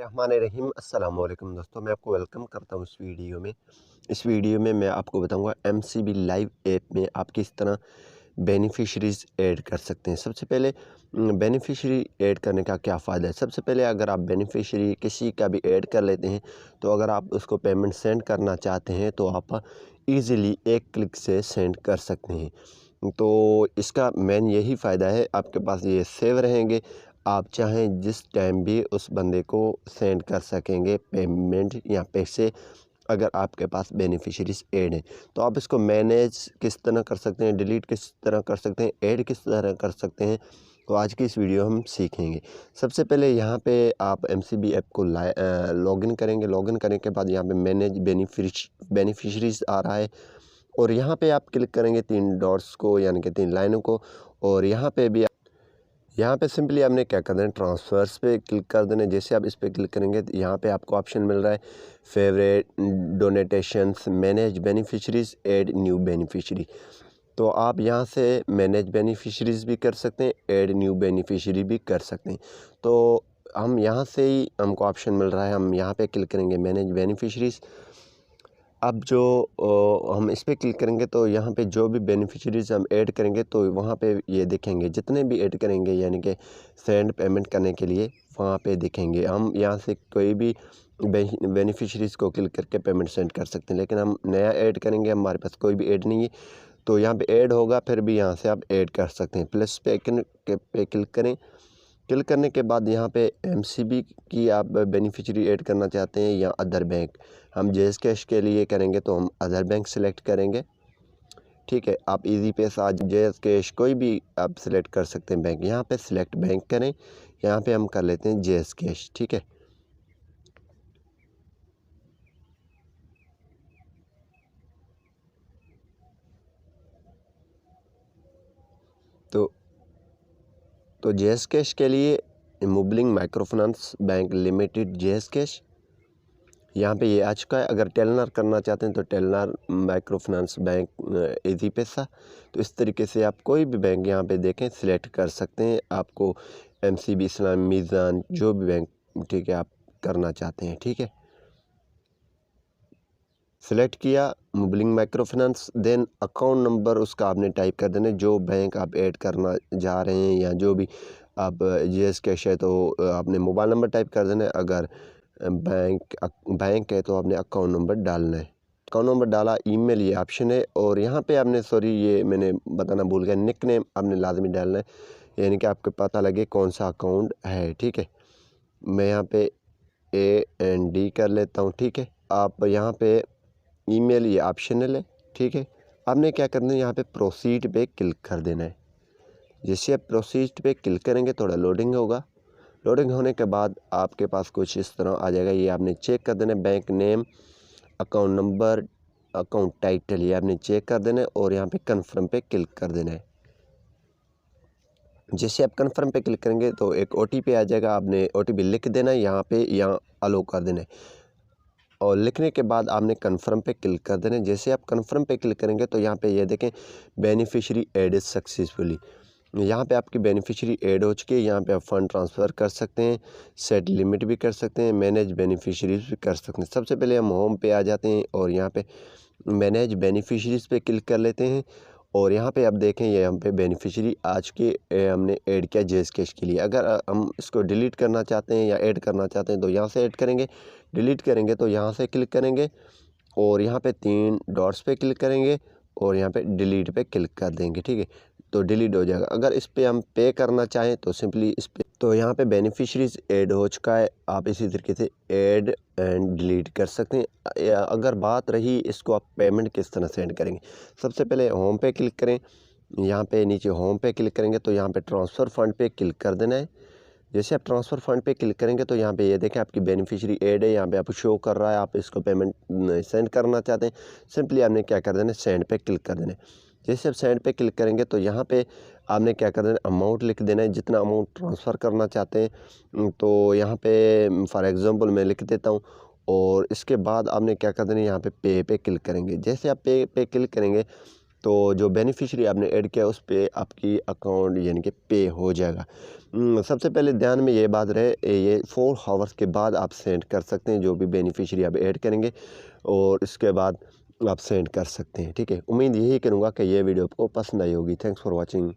बिस्मिल्लाहिर्रहमानिर्रहीम अस्सलाम वालेकुम दोस्तों, मैं आपको वेलकम करता हूँ इस वीडियो में मैं आपको बताऊंगा एमसीबी लाइव ऐप में आप किस तरह बेनिफिशरीज़ ऐड कर सकते हैं। सबसे पहले बेनिफिशरी ऐड करने का क्या फ़ायदा है। सबसे पहले अगर आप बेनिफिशरी किसी का भी ऐड कर लेते हैं तो अगर आप उसको पेमेंट सेंड करना चाहते हैं तो आप ईज़िली एक क्लिक से सेंड कर सकते हैं। तो इसका मेन यही फ़ायदा है, आपके पास ये सेव रहेंगे, आप चाहें जिस टाइम भी उस बंदे को सेंड कर सकेंगे पेमेंट या पैसे, अगर आपके पास बेनिफिशरीज़ ऐड हैं। तो आप इसको मैनेज किस तरह कर सकते हैं, डिलीट किस तरह कर सकते हैं, ऐड किस तरह कर सकते हैं, तो आज की इस वीडियो हम सीखेंगे। सबसे पहले यहाँ पे आप एमसीबी ऐप को लॉगिन करेंगे। लॉगिन करने के बाद यहाँ पे मैनेज बेनिफिशरीज़ आ रहा है और यहाँ पे आप क्लिक करेंगे 3 डॉट्स को, यानी कि 3 लाइनों को, और यहाँ पे सिंपली आपने क्या कर देना, ट्रांसफ़र्स पे क्लिक कर देना। जैसे आप इस पे क्लिक करेंगे तो यहाँ पे आपको ऑप्शन मिल रहा है favourite, donations, manage beneficiaries, add new beneficiary. तो आप यहाँ से मैनेज बेनिफिशरीज़ भी कर सकते हैं, ऐड न्यू बेनिफिशरी भी कर सकते हैं। तो हम यहाँ से ही हमको ऑप्शन मिल रहा है, हम यहाँ पे क्लिक करेंगे मैनेज बेनिफिशरीज़। अब जो हम इस पे क्लिक करेंगे तो यहाँ पे जो भी बेनिफिशरीज़ हम ऐड करेंगे तो वहाँ पे ये दिखेंगे, जितने भी ऐड करेंगे यानी कि सेंड पेमेंट करने के लिए वहाँ पे दिखेंगे। हम यहाँ से कोई भी बेनिफिशरीज़ को क्लिक करके पेमेंट सेंड कर सकते हैं, लेकिन हम नया ऐड करेंगे, हमारे पास कोई भी ऐड नहीं है तो यहाँ पे ऐड होगा, फिर भी यहाँ से आप ऐड कर सकते हैं। प्लस पे क्लिक करें। क्लिक करने के बाद यहाँ पे एमसीबी की आप बेनिफिशरी ऐड करना चाहते हैं या अदर बैंक, हम जेएस कैश के लिए करेंगे तो हम अदर बैंक सेलेक्ट करेंगे। ठीक है, आप इजी पैसा, जेएस कैश, कोई भी आप सिलेक्ट कर सकते हैं बैंक। यहाँ पे सिलेक्ट बैंक करें, यहाँ पे हम कर लेते हैं जेएस कैश। ठीक है, तो जेएस कैश के लिए मुबलिंग micro finance bank limited JS Cash, यहाँ पे ये आ चुका है। अगर टेलनर करना चाहते हैं तो टेलनर माइक्रो फाइनेंस बैंक इजी पैसा। तो इस तरीके से आप कोई भी बैंक यहाँ पे देखें सिलेक्ट कर सकते हैं, आपको एमसीबी, इस्लाम, मीज़ान, जो भी बैंक, ठीक है, आप करना चाहते हैं। ठीक है, सिलेक्ट किया मुबलिंग micro finance, then account number उसका आपने टाइप कर देना, जो बैंक आप ऐड करना जा रहे हैं या जो भी आप जेएस कैश है तो आपने मोबाइल नंबर टाइप कर देना है। अगर बैंक है तो आपने अकाउंट नंबर डालना है। अकाउंट नंबर डाला, ईमेल ये ऑप्शन है, और यहाँ पे आपने, सॉरी ये मैंने बताना भूल गया, निक नेम आपने लाजमी डालना है, यानी कि आपको पता लगे कौन सा अकाउंट है। ठीक है, मैं यहाँ पे AND कर लेता हूँ। ठीक है, आप यहाँ पे ईमेल ये ऑप्शनल है। ठीक है, आपने क्या करना है, यहाँ पे प्रोसीड पे क्लिक कर देना है। जैसे आप प्रोसीड पे क्लिक करेंगे थोड़ा लोडिंग होगा। लोडिंग होने के बाद आपके पास कुछ इस तरह आ जाएगा, ये आपने चेक कर देना है, bank name, account number, account title, ये आपने चेक कर देना है और यहाँ पे कन्फर्म पे क्लिक कर देना है। जैसे आप कन्फर्म पे क्लिक करेंगे तो एक OTP आ जाएगा, आपने OTP लिख देना है यहाँ पे, यहाँ अलो कर देना है, और लिखने के बाद आपने कन्फर्म पे क्लिक कर देना है। जैसे आप कन्फर्म पे क्लिक करेंगे तो यहाँ पे ये देखें बेनिफिशरी एडेड सक्सेसफुली, यहाँ पे आपकी बेनिफिशरी ऐड हो चुकी है। यहाँ पे आप फ़ंड ट्रांसफ़र कर सकते हैं, सेट लिमिट भी कर सकते हैं, मैनेज बेनिफिशरीज़ भी कर सकते हैं। सबसे पहले हम होम पे आ जाते हैं और यहाँ पे मैनेज बेनिफिशरीज़ पे क्लिक कर लेते हैं, और यहाँ पे आप देखें ये हम पे बेनिफिशरी आ चुकी है, हमने ऐड किया जेएस कैश के लिए। अगर हम इसको डिलीट करना चाहते हैं या ऐड करना चाहते हैं तो यहाँ से ऐड करेंगे, डिलीट करेंगे तो यहाँ से क्लिक करेंगे और यहाँ पे 3 डॉट्स पे क्लिक करेंगे और यहाँ पे डिलीट पे क्लिक कर देंगे। ठीक है, तो डिलीट हो जाएगा। अगर इस पे हम पे करना चाहें तो सिंपली इस पे, तो यहाँ पे बेनिफिशरीज़ ऐड हो चुका है, आप इसी तरीके से ऐड एंड डिलीट कर सकते हैं। अगर बात रही इसको आप पेमेंट किस तरह सेंड करेंगे, सबसे पहले होम पे क्लिक करें, यहाँ पे नीचे होम पे क्लिक करेंगे तो यहाँ पे ट्रांसफ़र फ़ंड पे क्लिक कर देना है। जैसे आप ट्रांसफ़र फ़ंड पे क्लिक करेंगे तो यहाँ पे ये देखें आपकी बेनिफिशरी ऐड है, यहाँ पे आपको शो कर रहा है, आप इसको पेमेंट सेंड करना चाहते हैं, सिंपली आपने क्या कर देना है, सेंड पे क्लिक कर देना है। जैसे आप सेंड पे क्लिक करेंगे तो यहाँ पे आपने क्या कर देना है, अमाउंट लिख देना है, जितना अमाउंट ट्रांसफ़र करना चाहते हैं। तो यहाँ पे फॉर एग्ज़ाम्पल मैं लिख देता हूँ, और इसके बाद आपने क्या कर देना है, यहाँ पे पे क्लिक करेंगे। जैसे आप पे क्लिक करेंगे तो जो बेनिफिशियरी आपने ऐड किया उस पे आपकी अकाउंट यानी कि पे हो जाएगा। सबसे पहले ध्यान में ये बात रहे, ये 4 हावर्स के बाद आप सेंड कर सकते हैं जो भी बेनिफिशियरी आप ऐड करेंगे, और इसके बाद आप सेंड कर सकते हैं। ठीक है, उम्मीद यही करूँगा कि ये वीडियो आपको पसंद आई होगी। Thanks for watching.